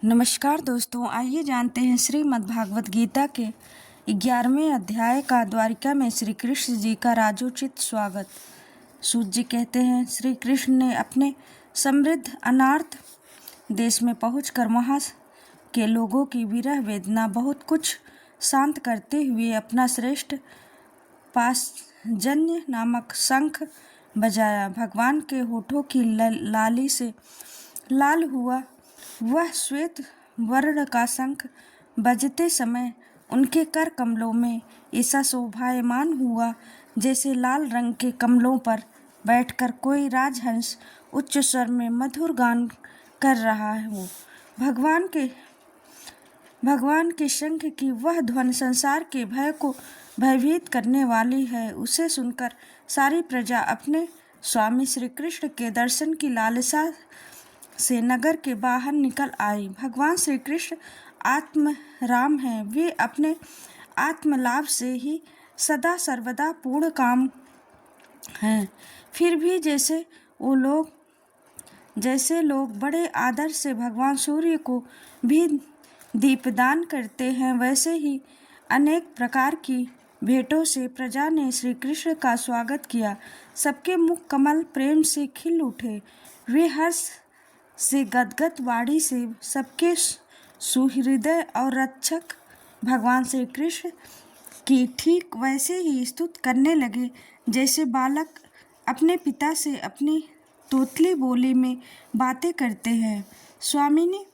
नमस्कार दोस्तों, आइए जानते हैं श्रीमद् भागवत गीता के 11वें अध्याय का द्वारिका में श्री कृष्ण जी का राजोचित स्वागत। सूत जी कहते हैं, श्री कृष्ण ने अपने समृद्ध अनार्थ देश में पहुंचकर वहां के लोगों की विरह वेदना बहुत कुछ शांत करते हुए अपना श्रेष्ठ पासजन्य नामक शंख बजाया। भगवान के होठों की लाली से लाल हुआ वह श्वेत वर्ण का शंख बजते समय उनके कर कमलों में ऐसा शोभायमान हुआ जैसे लाल रंग के कमलों पर बैठकर कोई राजहंस उच्च स्वर में मधुर गान कर रहा हो। भगवान के शंख की वह ध्वनि संसार के भय को भयभीत करने वाली है। उसे सुनकर सारी प्रजा अपने स्वामी श्री कृष्ण के दर्शन की लालसा से नगर के बाहर निकल आई। भगवान श्री कृष्ण आत्म राम हैं। वे अपने आत्मलाभ से ही सदा सर्वदा पूर्ण काम हैं। फिर भी जैसे लोग बड़े आदर से भगवान सूर्य को भी दीपदान करते हैं, वैसे ही अनेक प्रकार की भेंटों से प्रजा ने श्री कृष्ण का स्वागत किया। सबके मुख कमल प्रेम से खिल उठे। वे हर्ष से गदगद वाणी से सबके सुहृदय और रक्षक भगवान श्री कृष्ण की ठीक वैसे ही स्तुति करने लगे जैसे बालक अपने पिता से अपनी तोतली बोली में बातें करते हैं। स्वामिनी,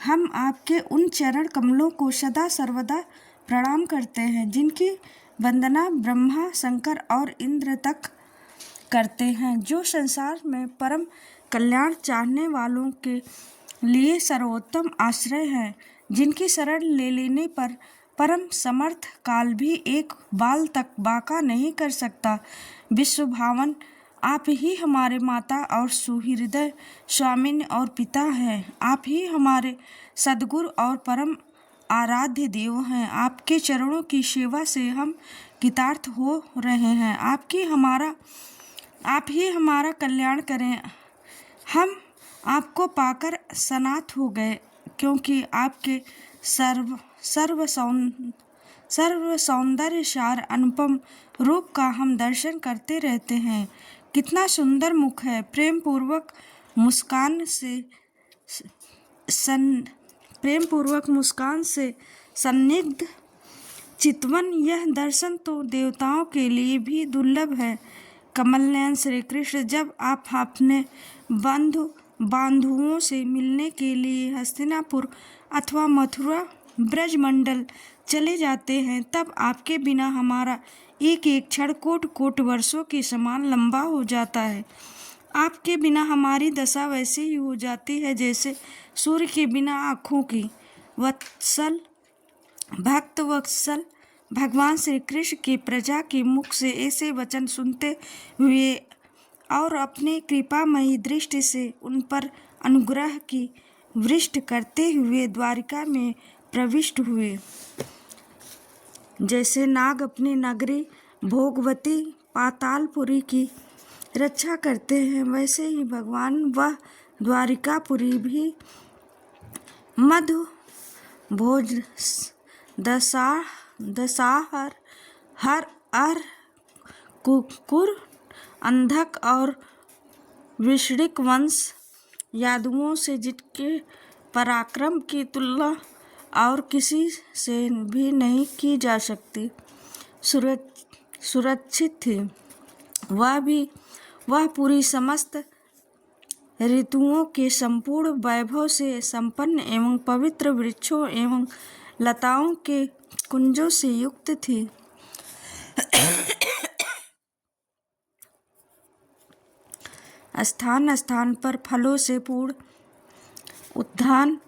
हम आपके उन चरण कमलों को सदा सर्वदा प्रणाम करते हैं जिनकी वंदना ब्रह्मा, शंकर और इंद्र तक करते हैं, जो संसार में परम कल्याण चाहने वालों के लिए सर्वोत्तम आश्रय है, जिनकी शरण ले लेने पर परम समर्थ काल भी एक बाल तक बाका नहीं कर सकता। विश्वभावन आप ही हमारे माता और सुहृदय स्वामिन और पिता हैं। आप ही हमारे सद्गुरु और परम आराध्य देव हैं। आपके चरणों की सेवा से हम कृतार्थ हो रहे हैं। आप ही हमारा कल्याण करें। हम आपको पाकर सनाथ हो गए, क्योंकि आपके सर्व सौंदर्य सार अनुपम रूप का हम दर्शन करते रहते हैं। कितना सुंदर मुख है। प्रेम पूर्वक मुस्कान से सन्निग्ध चितवन, यह दर्शन तो देवताओं के लिए भी दुर्लभ है। कमलनयन श्री कृष्ण, जब आप अपने बांधुओं से मिलने के लिए हस्तिनापुर अथवा मथुरा ब्रजमंडल चले जाते हैं, तब आपके बिना हमारा एक एक क्षण कोट कोट वर्षों के समान लंबा हो जाता है। आपके बिना हमारी दशा वैसे ही हो जाती है जैसे सूर्य के बिना आँखों की। भक्त वत्सल भगवान श्री कृष्ण की प्रजा के मुख से ऐसे वचन सुनते हुए और अपने कृपामयी दृष्टि से उन पर अनुग्रह की वृष्टि करते हुए द्वारिका में प्रविष्ट हुए। जैसे नाग अपनी नगरी भोगवती पातालपुरी की रक्षा करते हैं, वैसे ही भगवान वह द्वारिकापुरी भी मधु भोज दशाहर हर अर कुकुर अंधक और विषणिक वंश यादवों से जिनके पराक्रम की तुलना और किसी से भी नहीं की जा सकती सुरक्षित थी। वह पूरी समस्त ऋतुओं के संपूर्ण वैभव से संपन्न एवं पवित्र वृक्षों एवं लताओं के कुंजों से युक्त थी। स्थान स्थान पर फलों से पूर्ण उद्यान,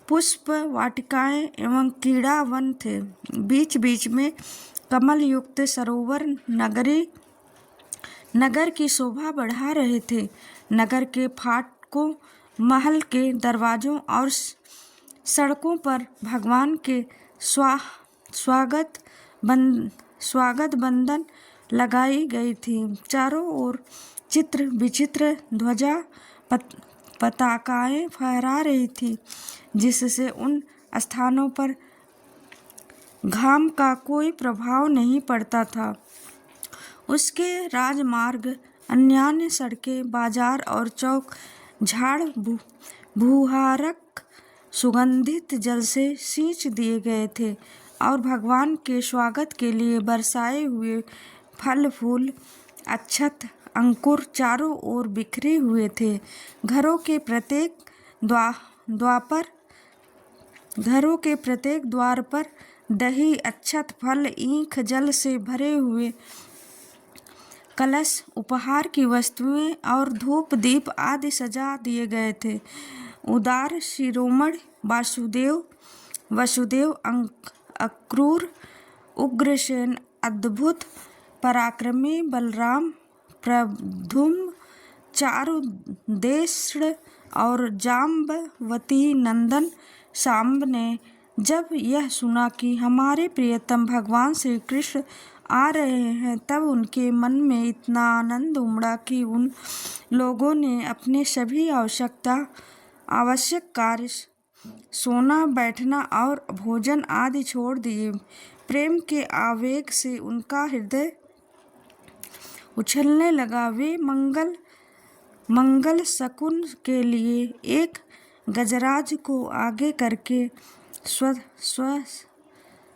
पुष्प वाटिकाएं एवं क्रीड़ा वन थे। बीच बीच में कमल युक्त सरोवर नगर की शोभा बढ़ा रहे थे। नगर के फाटकों, महल के दरवाजों और सड़कों पर भगवान के स्वागत बंधन लगाई गई थी। चारों ओर चित्र विचित्र ध्वजा पताकाएं फहरा रही थी, जिससे उन स्थानों पर घाम का कोई प्रभाव नहीं पड़ता था। उसके राजमार्ग, अन्यान्य सड़कें, बाजार और चौक झाड़ भूहारक सुगंधित जल से सींच दिए गए थे और भगवान के स्वागत के लिए बरसाए हुए फल फूल, अक्षत, अंकुर चारों ओर बिखरे हुए थे। घरों के प्रत्येक द्वार पर दही, अक्षत, फल, ईख, जल से भरे हुए कलश, उपहार की वस्तुएं और धूप दीप आदि सजा दिए गए थे। उदार शिरोमणि वसुदेव, अक्रूर, उग्रसेन, अद्भुत पराक्रमी बलराम, प्रद्युम्न, चारुदेश्य और जाम्बवती नंदन सांब ने जब यह सुना कि हमारे प्रियतम भगवान श्री कृष्ण आ रहे हैं, तब उनके मन में इतना आनंद उमड़ा कि उन लोगों ने अपने सभी आवश्यक कार्य, सोना, बैठना और भोजन आदि छोड़ दिए। प्रेम के आवेग से उनका हृदय उछलने लगा। वे मंगल शकुन के लिए एक गजराज को आगे करके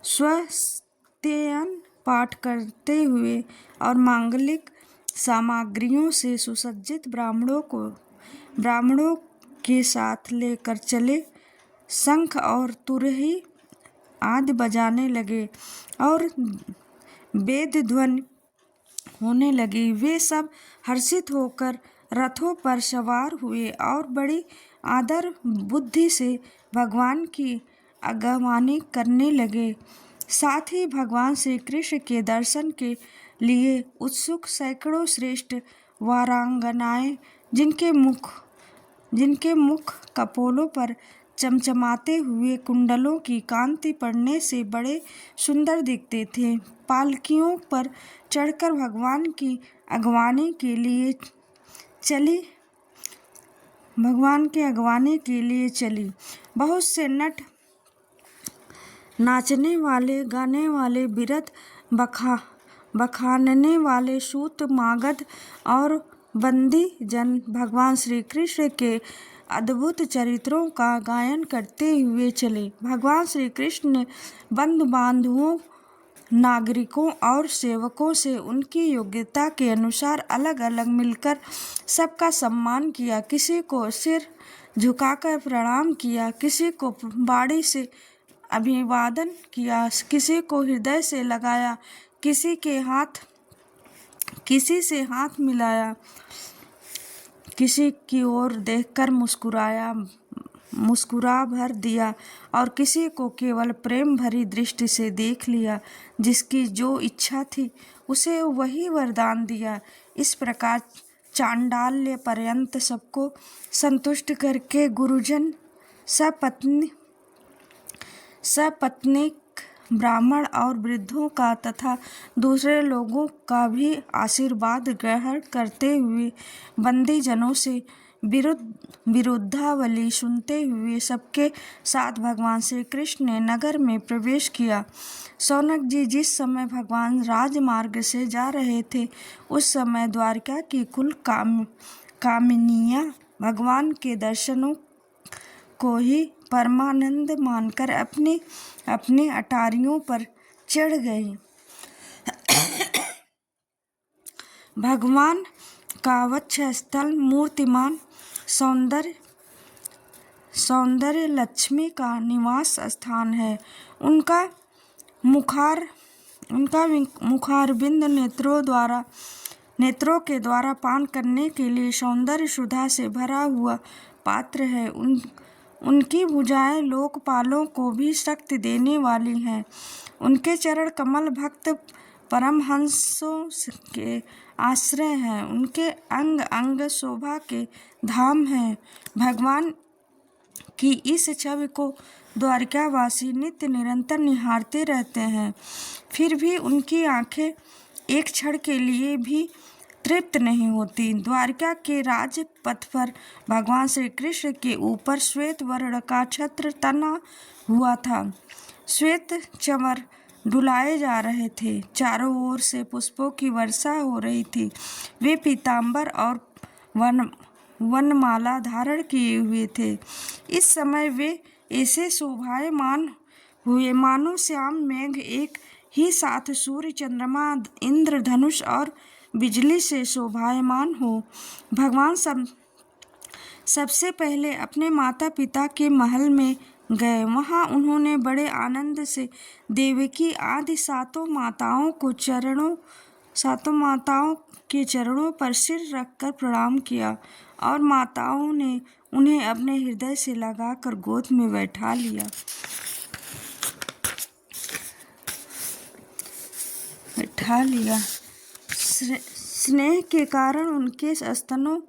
स्वस्त्ययन पाठ करते हुए और मांगलिक सामग्रियों से सुसज्जित ब्राह्मणों के साथ लेकर चले। शंख और तुरही आदि बजाने लगे और वेद ध्वनि होने लगी। वे सब हर्षित होकर रथों पर सवार हुए और बड़ी आदर बुद्धि से भगवान की अगवानी करने लगे। साथ ही भगवान श्री कृष्ण के दर्शन के लिए उत्सुक सैकड़ों श्रेष्ठ वारांगनाएं, जिनके मुख कपोलों पर चमचमाते हुए कुंडलों की कांति पड़ने से बड़े सुंदर दिखते थे, पालकियों पर चढ़कर भगवान की अगवानी के लिए चली। बहुत से नट, नाचने वाले, गाने वाले, बिरध, बखानने वाले, सूत, मागध और बंदी जन भगवान श्री कृष्ण के अद्भुत चरित्रों का गायन करते हुए चले। भगवान श्री कृष्ण ने बंधु बांधवों, नागरिकों और सेवकों से उनकी योग्यता के अनुसार अलग अलग मिलकर सबका सम्मान किया। किसी को सिर झुकाकर प्रणाम किया, किसी को बाड़ी से अभिवादन किया, किसी को हृदय से लगाया, किसी से हाथ मिलाया, किसी की ओर देखकर मुस्कुरा भर दिया और किसी को केवल प्रेम भरी दृष्टि से देख लिया। जिसकी जो इच्छा थी उसे वही वरदान दिया। इस प्रकार चांडाल्य पर्यंत सबको संतुष्ट करके गुरुजन, सपत्नीक ब्राह्मण और वृद्धों का तथा दूसरे लोगों का भी आशीर्वाद ग्रहण करते हुए बंदी जनों से विरुद्धावली सुनते हुए सबके साथ भगवान श्री कृष्ण ने नगर में प्रवेश किया। शौनक जी जिस समय भगवान राजमार्ग से जा रहे थे, उस समय द्वारिका की कुल कामिनियां भगवान के दर्शनों को ही परमानंद मानकर अपनी अपनी अटारियों पर चढ़ गई। भगवान का वक्षस्थल मूर्तिमान सौंदर्य लक्ष्मी का निवास स्थान है। उनका मुखारविंद नेत्रों के द्वारा पान करने के लिए सौंदर्य सुधा से भरा हुआ पात्र है। उनकी भुजाएं लोकपालों को भी शक्ति देने वाली हैं। उनके चरण कमल भक्त परमहंसों के आश्रय हैं। उनके अंग अंग शोभा के धाम हैं। भगवान की इस छवि को द्वारिकावासी नित्य निरंतर निहारते रहते हैं। फिर भी उनकी आंखें एक क्षण के लिए भी तृप्त नहीं होती। द्वारिका के राजपथ पर भगवान श्री कृष्ण के ऊपर श्वेत वर्ण का छत्र तना हुआ था। श्वेत चंवर डुलाए जा रहे थे। चारों ओर से पुष्पों की वर्षा हो रही थी। वे पीतांबर और वनमाला धारण किए हुए थे। इस समय वे ऐसे शोभायमान हुए मानो श्याम मेघ एक ही साथ सूर्य, चंद्रमा, इंद्रधनुष और बिजली से शोभायमान हो। भगवान सबसे पहले अपने माता पिता के महल में गए। वहां उन्होंने बड़े आनंद से देवकी आदि सातों माताओं के चरणों पर सिर रखकर प्रणाम किया और माताओं ने उन्हें अपने हृदय से लगाकर गोद में बैठा लिया। स्नेह के कारण उनके स्तनों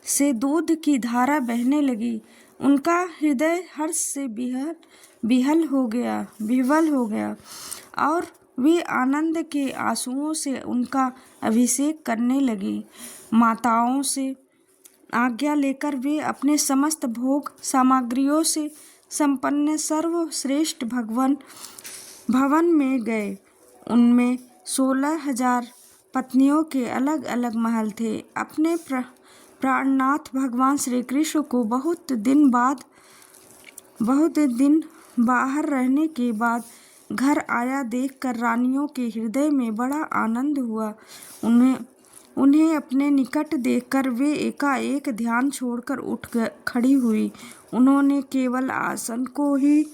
से दूध की धारा बहने लगी। उनका हृदय हर्ष से विह्वल हो गया और वे आनंद के आंसुओं से उनका अभिषेक करने लगी। माताओं से आज्ञा लेकर वे अपने समस्त भोग सामग्रियों से संपन्न सर्वश्रेष्ठ भवन में गए। उनमें 16,000 पत्नियों के अलग अलग महल थे। अपने प्राणनाथ भगवान श्री कृष्ण को बहुत दिन बाहर रहने के बाद घर आया देखकर रानियों के हृदय में बड़ा आनंद हुआ। उन्हें अपने निकट देखकर वे एकाएक ध्यान छोड़कर खड़ी हुई। उन्होंने केवल आसन को ही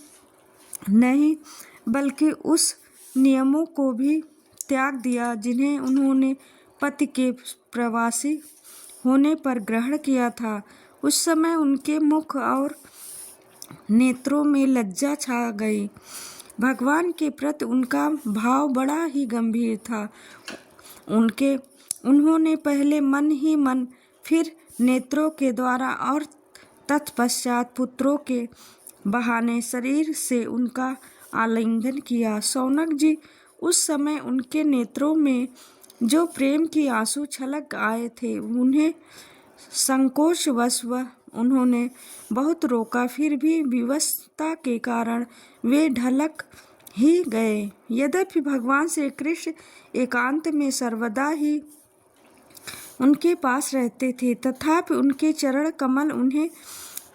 नहीं बल्कि उस नियमों को भी त्याग दिया जिन्हें उन्होंने पति के प्रवासी होने पर ग्रहण किया था। उस समय उनके मुख और नेत्रों में लज्जा छा गई। भगवान के प्रति उनका भाव बड़ा ही गंभीर था। उन्होंने पहले मन ही मन, फिर नेत्रों के द्वारा और तत्पश्चात पुत्रों के बहाने शरीर से उनका आलिंगन किया। शौनक जी, उस समय उनके नेत्रों में जो प्रेम की आंसू छलक आए थे, उन्हें संकोचवश उन्होंने बहुत रोका, फिर भी विवशता के कारण वे ढलक ही गए। यद्यपि भगवान श्री कृष्ण एकांत में सर्वदा ही उनके पास रहते थे, तथापि उनके चरण कमल उन्हें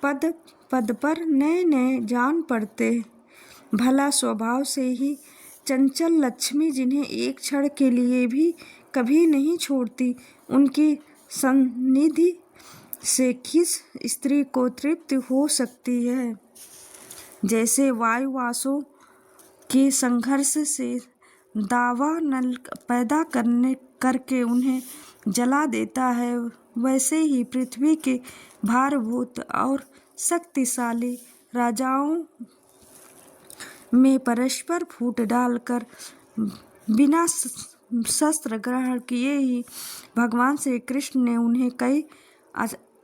पद पद पर नए नए जान पड़ते। भला स्वभाव से ही चंचल लक्ष्मी, जिन्हें एक क्षण के लिए भी कभी नहीं छोड़ती, उनकी सन्निधि से किस स्त्री को तृप्ति हो सकती है। जैसे वायुवासों के संघर्ष से दावानल पैदा करके उन्हें जला देता है, वैसे ही पृथ्वी के भारभूत और शक्तिशाली राजाओं में परस्पर फूट डालकर बिना शस्त्र ग्रहण किए ही भगवान श्री कृष्ण ने उन्हें कई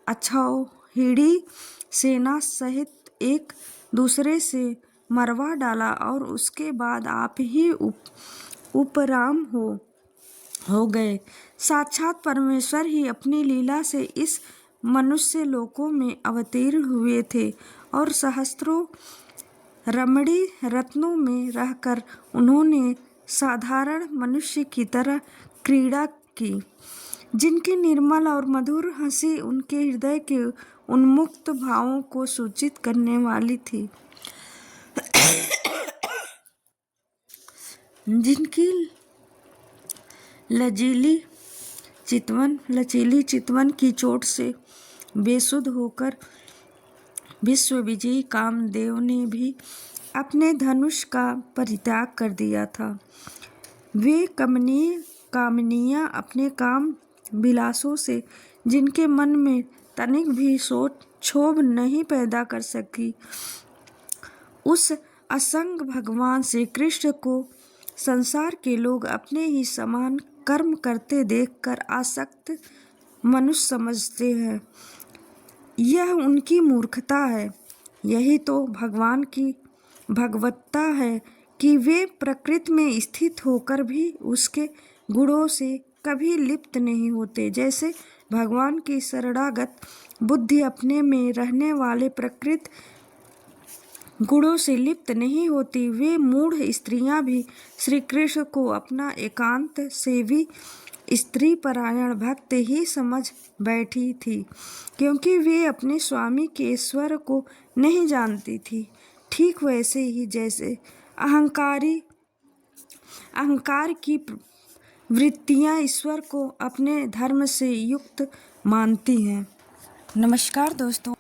अक्षौहिणी सेना सहित एक दूसरे से मरवा डाला और उसके बाद आप ही उपराम हो गए। साक्षात परमेश्वर ही अपनी लीला से इस मनुष्य लोकों में अवतीर्ण हुए थे और सहस्त्रों रमणी रत्नों में रहकर उन्होंने साधारण मनुष्य की तरह क्रीड़ा की, जिनकी निर्मल और मधुर हंसी उनके हृदय के उन्मुक्त भावों को सूचित करने वाली थी। जिनकी लचीली चितवन की चोट से बेसुध होकर विश्व विजयी कामदेव ने भी अपने धनुष का परित्याग कर दिया था। वे कामनियां अपने काम विलासों से जिनके मन में तनिक भी क्षोभ नहीं पैदा कर सकी, उस असंग भगवान श्री कृष्ण को संसार के लोग अपने ही समान कर्म करते देखकर आसक्त मनुष्य समझते हैं। यह उनकी मूर्खता है। यही तो भगवान की भगवत्ता है कि वे प्रकृति में स्थित होकर भी उसके गुणों से कभी लिप्त नहीं होते। जैसे भगवान की शरणागत बुद्धि अपने में रहने वाले प्रकृत गुणों से लिप्त नहीं होती, वे मूढ़ स्त्रियां भी श्री कृष्ण को अपना एकांत सेवी स्त्री परायण भक्त ही समझ बैठी थी, क्योंकि वे अपने स्वामी के ईश्वर को नहीं जानती थी। ठीक वैसे ही जैसे अहंकार की वृत्तियां ईश्वर को अपने धर्म से युक्त मानती हैं। नमस्कार दोस्तों।